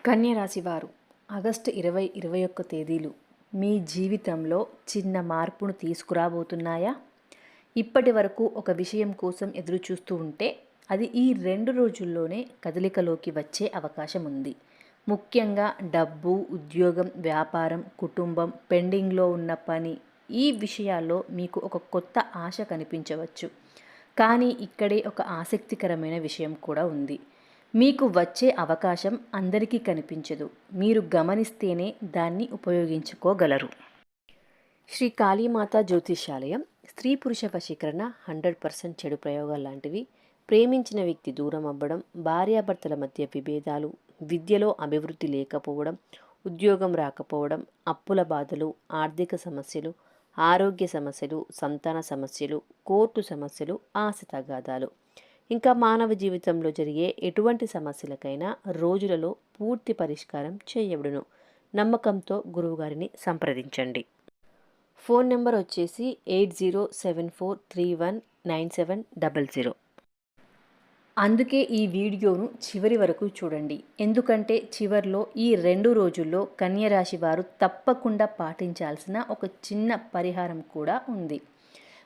కన్య రాశివారు ఆగస్టు 20-21 తేదీలు మీ జీవితంలో చిన్న మార్పును తీసుకురాబోతున్నాయా? ఇప్పటి వరకు ఒక విషయం కోసం ఎదురుచూస్తూ ఉంటే అది ఈ 2 రోజుల్లోనే కదలికలోకి వచ్చే అవకాశం ఉంది. ముఖ్యంగా డబ్బు, ఉద్యోగం, వ్యాపారం, కుటుంబం, పెండింగ్లో ఉన్న పని, ఈ విషయాల్లో మీకు ఒక కొత్త ఆశ కనిపించవచ్చు. కానీ ఇక్కడే ఒక ఆసక్తికరమైన విషయం కూడా ఉంది. మీకు వచ్చే అవకాశం అందరికీ కనిపించదు. మీరు గమనిస్తేనే దాన్ని ఉపయోగించుకోగలరు. శ్రీ కాళీమాత జ్యోతిష్యాలయం స్త్రీ పురుష వశీకరణ 100% చెడు ప్రయోగాలు లాంటివి, ప్రేమించిన వ్యక్తి దూరం అవ్వడం, భార్యాభర్తల మధ్య విభేదాలు, విద్యలో అభివృద్ధి లేకపోవడం, ఉద్యోగం రాకపోవడం, అప్పుల బాధలు, ఆర్థిక సమస్యలు, ఆరోగ్య సమస్యలు, సంతాన సమస్యలు, కోర్టు సమస్యలు, ఆశ తగాదాలు, ఇంకా మానవ జీవితంలో జరిగే ఎటువంటి సమస్యలకైనా రోజులలో పూర్తి పరిష్కారం చేయబడును. నమ్మకంతో గురువుగారిని సంప్రదించండి. ఫోన్ నెంబర్ వచ్చేసి 8074319700. అందుకే ఈ వీడియోను చివరి వరకు చూడండి. ఎందుకంటే చివరిలో ఈ 2 రోజుల్లో కన్య రాశి వారు తప్పకుండా పాటించాల్సిన ఒక చిన్న పరిహారం కూడా ఉంది.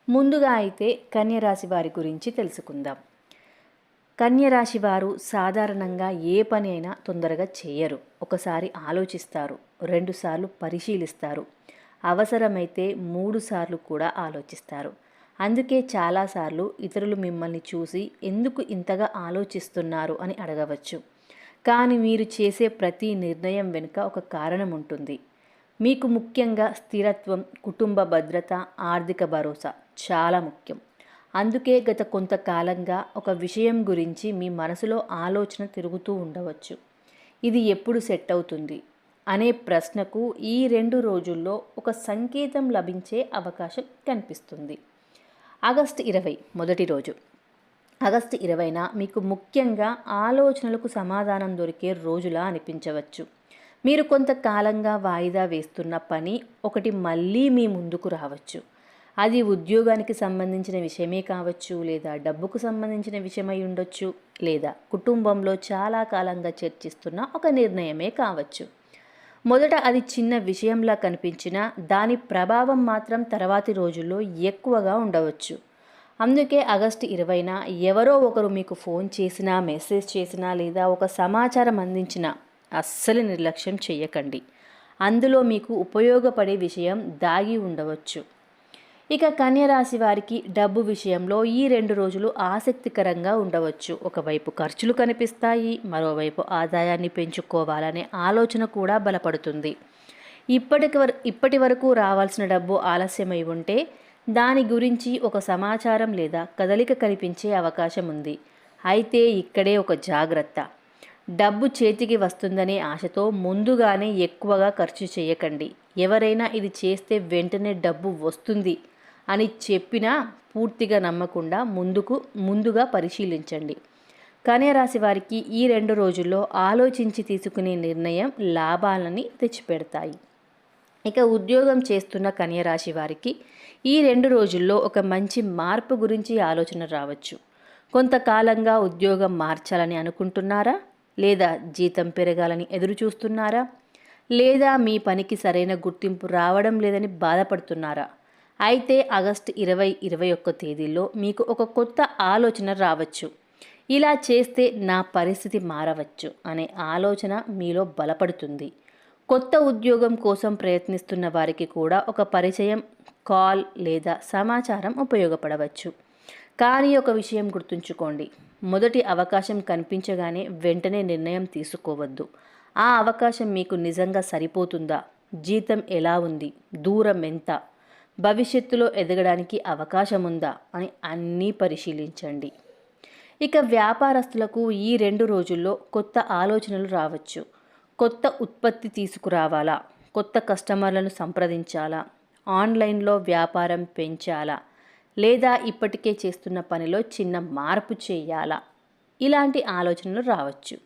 ముందుగా అయితే కన్య రాశి వారి గురించి తెలుసుకుందాం. కన్య రాశి వారు సాధారణంగా ఏ పని అయినా తొందరగా చేయరు. ఒకసారి ఆలోచిస్తారు, 2 సార్లు పరిశీలిస్తారు, అవసరమైతే 3 సార్లు కూడా ఆలోచిస్తారు. అందుకే చాలాసార్లు ఇతరులు మిమ్మల్ని చూసి ఎందుకు ఇంతగా ఆలోచిస్తున్నారు అని అడగవచ్చు. కానీ మీరు చేసే ప్రతి నిర్ణయం వెనుక ఒక కారణం ఉంటుంది. మీకు ముఖ్యంగా స్థిరత్వం, కుటుంబ భద్రత, ఆర్థిక భరోసా చాలా ముఖ్యం. అందుకే గత కొంతకాలంగా ఒక విషయం గురించి మీ మనసులో ఆలోచన తిరుగుతూ ఉండవచ్చు. ఇది ఎప్పుడు సెట్ అవుతుంది అనే ప్రశ్నకు ఈ 2 రోజుల్లో ఒక సంకేతం లభించే అవకాశం కనిపిస్తుంది. ఆగస్టు 20 మొదటి రోజు. ఆగస్టు 20న మీకు ముఖ్యంగా ఆలోచనలకు సమాధానం దొరికే రోజులా అనిపించవచ్చు. మీరు కొంతకాలంగా వాయిదా వేస్తున్న పని ఒకటి మళ్ళీ మీ ముందుకు రావచ్చు. అది ఉద్యోగానికి సంబంధించిన విషయమే కావచ్చు, లేదా డబ్బుకు సంబంధించిన విషయమై ఉండొచ్చు, లేదా కుటుంబంలో చాలా కాలంగా చర్చిస్తున్న ఒక నిర్ణయమే కావచ్చు. మొదట అది చిన్న విషయంలా కనిపించినా దాని ప్రభావం మాత్రం తర్వాతి రోజుల్లో ఎక్కువగా ఉండవచ్చు. అందుకే ఆగస్టు 20న ఎవరో ఒకరు మీకు ఫోన్ చేసినా, మెసేజ్ చేసినా, లేదా ఒక సమాచారం అందించినా అస్సలు నిర్లక్ష్యం చేయకండి. అందులో మీకు ఉపయోగపడే విషయం దాగి ఉండవచ్చు. ఇక కన్య రాశి వారికి డబ్బు విషయంలో ఈ 2 రోజులు ఆసక్తికరంగా ఉండవచ్చు. ఒకవైపు ఖర్చులు కనిపిస్తాయి, మరోవైపు ఆదాయాన్ని పెంచుకోవాలనే ఆలోచన కూడా బలపడుతుంది. ఇప్పటి వరకు రావాల్సిన డబ్బు ఆలస్యమై ఉంటే దాని గురించి ఒక సమాచారం లేదా కదలిక కనిపించే అవకాశం ఉంది. అయితే ఇక్కడే ఒక జాగ్రత్త. డబ్బు చేతికి వస్తుందనే ఆశతో ముందుగానే ఎక్కువగా ఖర్చు చేయకండి. ఎవరైనా ఇది చేస్తే వెంటనే డబ్బు వస్తుంది అని చెప్పినా పూర్తిగా నమ్మకుండా ముందుగా పరిశీలించండి. కన్య రాశి వారికి ఈ 2 రోజుల్లో ఆలోచించి తీసుకునే నిర్ణయం లాభాలని తెచ్చిపెడతాయి. ఇక ఉద్యోగం చేస్తున్న కన్య రాశి వారికి ఈ 2 రోజుల్లో ఒక మంచి మార్పు గురించి ఆలోచన రావచ్చు. కొంతకాలంగా ఉద్యోగం మార్చాలని అనుకుంటున్నారా? లేదా జీతం పెరగాలని ఎదురు చూస్తున్నారా? లేదా మీ పనికి సరైన గుర్తింపు రావడం లేదని బాధపడుతున్నారా? అయితే ఆగస్టు 20-21 తేదీల్లో మీకు ఒక కొత్త ఆలోచన రావచ్చు. ఇలా చేస్తే నా పరిస్థితి మారవచ్చు అనే ఆలోచన మీలో బలపడుతుంది. కొత్త ఉద్యోగం కోసం ప్రయత్నిస్తున్న వారికి కూడా ఒక పరిచయం, కాల్ లేదా సమాచారం ఉపయోగపడవచ్చు. కానీ ఒక విషయం గుర్తుంచుకోండి, మొదటి అవకాశం కనిపించగానే వెంటనే నిర్ణయం తీసుకోవద్దు. ఆ అవకాశం మీకు నిజంగా సరిపోతుందా? జీతం ఎలా ఉంది? దూరం ఎంత? భవిష్యత్తులో ఎదగడానికి అవకాశం ఉందా అని అన్నీ పరిశీలించండి. ఇక వ్యాపారస్తులకు ఈ 2 రోజుల్లో కొత్త ఆలోచనలు రావచ్చు. కొత్త ఉత్పత్తి తీసుకురావాలా? కొత్త కస్టమర్లను సంప్రదించాలా? ఆన్లైన్లో వ్యాపారం పెంచాలా? లేదా ఇప్పటికే చేస్తున్న పనిలో చిన్న మార్పు చేయాలా? ఇలాంటి ఆలోచనలు రావచ్చు.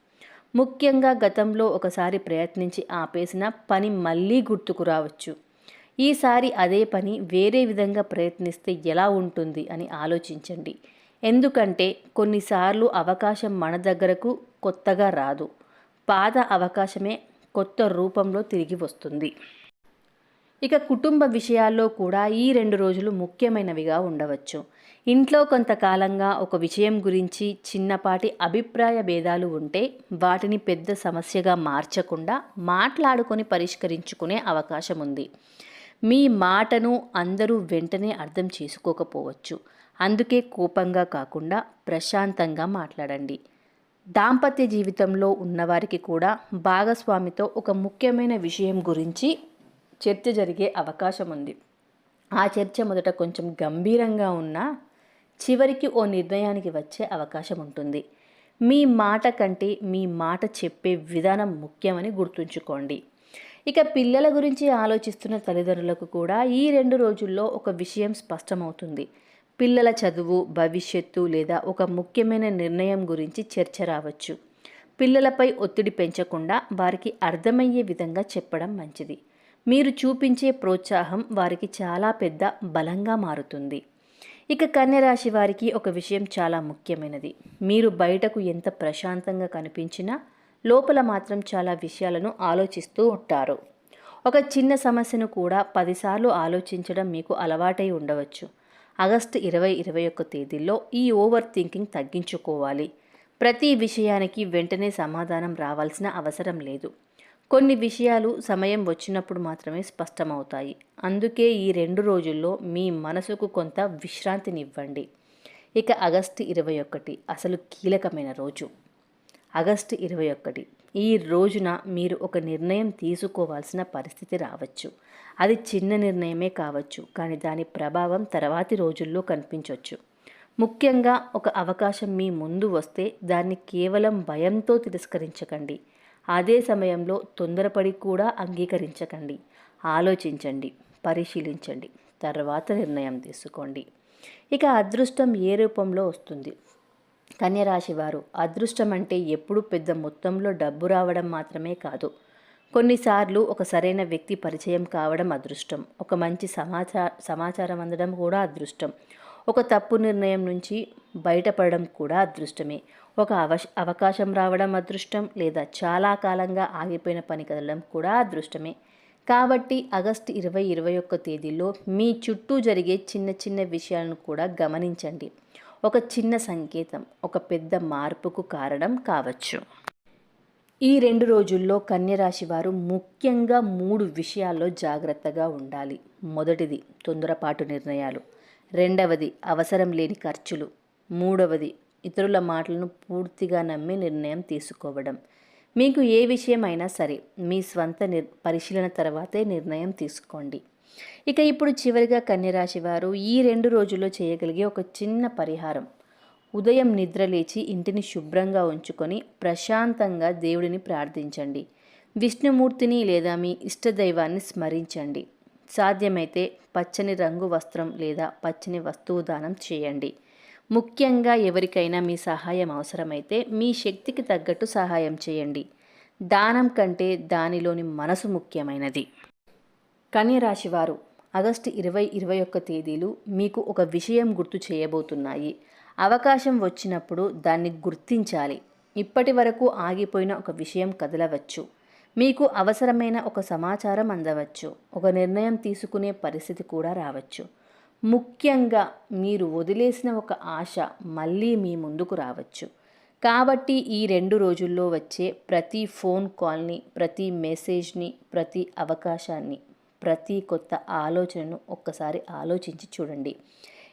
ముఖ్యంగా గతంలో ఒకసారి ప్రయత్నించి ఆపేసిన పని మళ్ళీ గుర్తుకు రావచ్చు. ఈసారి అదే పని వేరే విధంగా ప్రయత్నిస్తే ఎలా ఉంటుంది అని ఆలోచించండి. ఎందుకంటే కొన్నిసార్లు అవకాశం మన దగ్గరకు కొత్తగా రాదు, పాత అవకాశమే కొత్త రూపంలో తిరిగి వస్తుంది. ఇక కుటుంబ విషయాల్లో కూడా ఈ 2 రోజులు ముఖ్యమైనవిగా ఉండవచ్చు. ఇంట్లో కొంతకాలంగా ఒక విషయం గురించి చిన్నపాటి అభిప్రాయ భేదాలు ఉంటే వాటిని పెద్ద సమస్యగా మార్చకుండా మాట్లాడుకొని పరిష్కరించుకునే అవకాశం ఉంది. మీ మాటను అందరూ వెంటనే అర్థం చేసుకోకపోవచ్చు. అందుకే కోపంగా కాకుండా ప్రశాంతంగా మాట్లాడండి. దాంపత్య జీవితంలో ఉన్నవారికి కూడా భాగస్వామితో ఒక ముఖ్యమైన విషయం గురించి చర్చ జరిగే అవకాశం ఉంది. ఆ చర్చ మొదట కొంచెం గంభీరంగా ఉన్నా చివరికి ఓ నిర్ణయానికి వచ్చే అవకాశం ఉంటుంది. మీ మాట కంటే మీ మాట చెప్పే విధానం ముఖ్యమని గుర్తుంచుకోండి. ఇక పిల్లల గురించి ఆలోచిస్తున్న తల్లిదండ్రులకు కూడా ఈ 2 రోజుల్లో ఒక విషయం స్పష్టమవుతుంది. పిల్లల చదువు, భవిష్యత్తు లేదా ఒక ముఖ్యమైన నిర్ణయం గురించి చర్చ రావచ్చు. పిల్లలపై ఒత్తిడి పెంచకుండా వారికి అర్థమయ్యే విధంగా చెప్పడం మంచిది. మీరు చూపించే ప్రోత్సాహం వారికి చాలా పెద్ద బలంగా మారుతుంది. ఇక కన్య రాశి వారికి ఒక విషయం చాలా ముఖ్యమైనది. మీరు బయటకు ఎంత ప్రశాంతంగా కనిపించినా లోపల మాత్రం చాలా విషయాలను ఆలోచిస్తూ ఉంటారు. ఒక చిన్న సమస్యను కూడా 10 సార్లు ఆలోచించడం మీకు అలవాటై ఉండవచ్చు. ఆగస్టు 20-21 తేదీల్లో ఈ ఓవర్ థింకింగ్ తగ్గించుకోవాలి. ప్రతి విషయానికి వెంటనే సమాధానం రావాల్సిన అవసరం లేదు. కొన్ని విషయాలు సమయం వచ్చినప్పుడు మాత్రమే స్పష్టమవుతాయి. అందుకే ఈ 2 రోజుల్లో మీ మనసుకు కొంత విశ్రాంతినివ్వండి. ఇక ఆగస్టు 21 అసలు కీలకమైన రోజు. ఆగస్టు 21 ఈ రోజున మీరు ఒక నిర్ణయం తీసుకోవాల్సిన పరిస్థితి రావచ్చు. అది చిన్న నిర్ణయమే కావచ్చు, కానీ దాని ప్రభావం తర్వాతి రోజుల్లో కనిపించవచ్చు. ముఖ్యంగా ఒక అవకాశం మీ ముందు వస్తే దాన్ని కేవలం భయంతో తిరస్కరించకండి. అదే సమయంలో తొందరపడి కూడా అంగీకరించకండి. ఆలోచించండి, పరిశీలించండి, తర్వాత నిర్ణయం తీసుకోండి. ఇక అదృష్టం ఏ రూపంలో వస్తుంది? కన్యరాశి వారు, అదృష్టం అంటే ఎప్పుడు పెద్ద మొత్తంలో డబ్బు రావడం మాత్రమే కాదు. కొన్నిసార్లు ఒక సరైన వ్యక్తి పరిచయం కావడం అదృష్టం. ఒక మంచి సమాచారం అందడం కూడా అదృష్టం. ఒక తప్పు నిర్ణయం నుంచి బయటపడడం కూడా అదృష్టమే. ఒక అవకాశం రావడం అదృష్టం, లేదా చాలా కాలంగా ఆగిపోయిన పని కదలడం కూడా అదృష్టమే. కాబట్టి ఆగస్టు 20-21 తేదీల్లో మీ చుట్టూ జరిగే చిన్న చిన్న విషయాలను కూడా గమనించండి. ఒక చిన్న సంకేతం ఒక పెద్ద మార్పుకు కారణం కావచ్చు. ఈ 2 రోజుల్లో కన్యరాశి వారు ముఖ్యంగా 3 విషయాల్లో జాగ్రత్తగా ఉండాలి. మొదటిది తొందరపాటు నిర్ణయాలు, రెండవది అవసరం లేని ఖర్చులు, మూడవది ఇతరుల మాటలను పూర్తిగా నమ్మి నిర్ణయం తీసుకోవడం. మీకు ఏ విషయం అయినా సరే మీ స్వంత పరిశీలన తర్వాతే నిర్ణయం తీసుకోండి. ఇక ఇప్పుడు చివరిగా కన్యరాశి వారు ఈ 2 రోజుల్లో చేయగలిగే ఒక చిన్న పరిహారం. ఉదయం నిద్ర లేచి ఇంటిని శుభ్రంగా ఉంచుకొని ప్రశాంతంగా దేవుడిని ప్రార్థించండి. విష్ణుమూర్తిని లేదా మీ ఇష్టదైవాన్ని స్మరించండి. సాధ్యమైతే పచ్చని రంగు వస్త్రం లేదా పచ్చని వస్తువు దానం చేయండి. ముఖ్యంగా ఎవరికైనా మీ సహాయం అవసరమైతే మీ శక్తికి తగ్గట్టు సహాయం చేయండి. దానం కంటే దానిలోని మనసు ముఖ్యమైనది. కన్యరాశి వారు, ఆగస్టు 20-21 తేదీలు మీకు ఒక విషయం గుర్తు చేయబోతున్నాయి. అవకాశం వచ్చినప్పుడు దాన్ని గుర్తించాలి. ఇప్పటి వరకు ఆగిపోయిన ఒక విషయం కదలవచ్చు. మీకు అవసరమైన ఒక సమాచారం అందవచ్చు. ఒక నిర్ణయం తీసుకునే పరిస్థితి కూడా రావచ్చు. ముఖ్యంగా మీరు వదిలేసిన ఒక ఆశ మళ్ళీ మీ ముందుకు రావచ్చు. కాబట్టి ఈ 2 రోజుల్లో వచ్చే ప్రతి ఫోన్ కాల్ని, ప్రతి మెసేజ్ని, ప్రతి అవకాశాన్ని, ప్రతి కొత్త ఆలోచనను ఒక్కసారి ఆలోచించి చూడండి.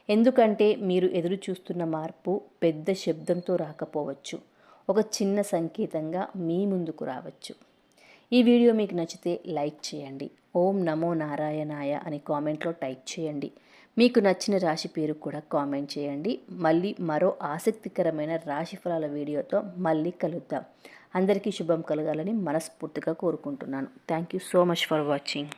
ఎందుకంటే మీరు ఎదురు చూస్తున్న మార్పు పెద్ద శబ్దంతో రాకపోవచ్చు, ఒక చిన్న సంకేతంగా మీ ముందుకు రావచ్చు. ఈ వీడియో మీకు నచ్చితే లైక్ చేయండి. ఓం నమో నారాయణాయ అని కామెంట్లో టైప్ చేయండి. మీకు నచ్చిన రాశి పేరు కూడా కామెంట్ చేయండి. మళ్ళీ మరో ఆసక్తికరమైన రాశిఫలాల వీడియోతో మళ్ళీ కలుద్దాం. అందరికీ శుభం కలగాలని మనస్ఫూర్తిగా కోరుకుంటున్నాను. Thank you so much for watching.